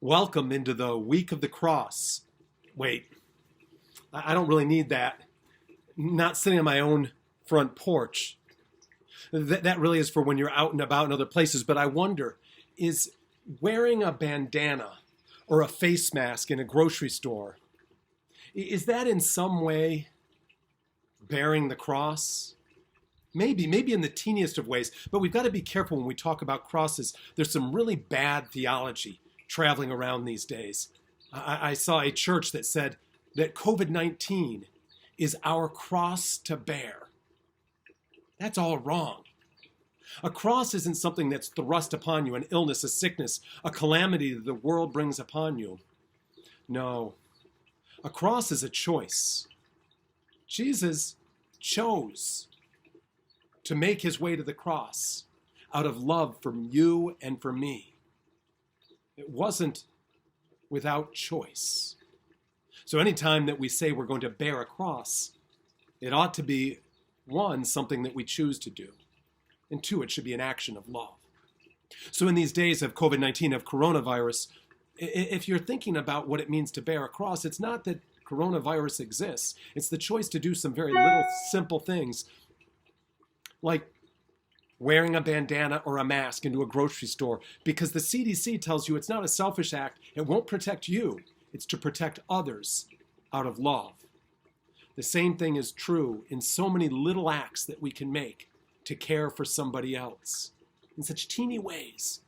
Welcome into the week of the cross. Wait, I don't really need that. Not sitting on my own front porch. That really is for when you're out and about in other places. But I wonder, is wearing a bandana or a face mask in a grocery store, is that in some way bearing the cross? Maybe in the teeniest of ways, but we've got to be careful when we talk about crosses. There's some really bad theology traveling around these days. I saw a church that said that COVID-19 is our cross to bear. That's all wrong. A cross isn't something that's thrust upon you, an illness, a sickness, a calamity that the world brings upon you. No, a cross is a choice. Jesus chose to make his way to the cross out of love for you and for me. It wasn't without choice. So anytime that we say we're going to bear a cross, it ought to be, one, something that we choose to do, and two, it should be an action of love. So in these days of COVID-19, of coronavirus, if you're thinking about what it means to bear a cross, it's not that coronavirus exists. It's the choice to do some very little simple things, like wearing a bandana or a mask into a grocery store, because the CDC tells you it's not a selfish act. It won't protect you. It's to protect others out of love. The same thing is true in so many little acts that we can make to care for somebody else in such teeny ways.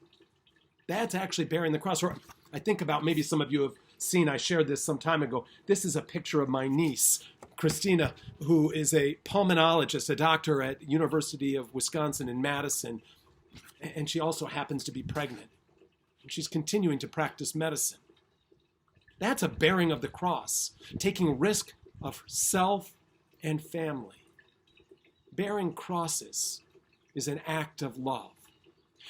That's actually bearing the cross. Or I think about, maybe some of you have seen, I shared this some time ago. This is a picture of my niece, Christina, who is a pulmonologist, a doctor at University of Wisconsin in Madison, and she also happens to be pregnant. And she's continuing to practice medicine. That's a bearing of the cross, taking risk of self and family. Bearing crosses is an act of love.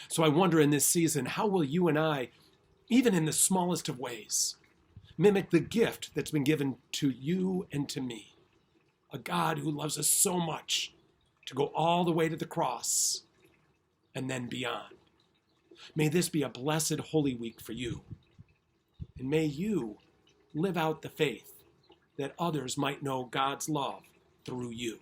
So I wonder in this season, how will you and I, even in the smallest of ways, mimic the gift that's been given to you and to me? A God who loves us so much to go all the way to the cross and then beyond. May this be a blessed Holy Week for you. And may you live out the faith that others might know God's love through you.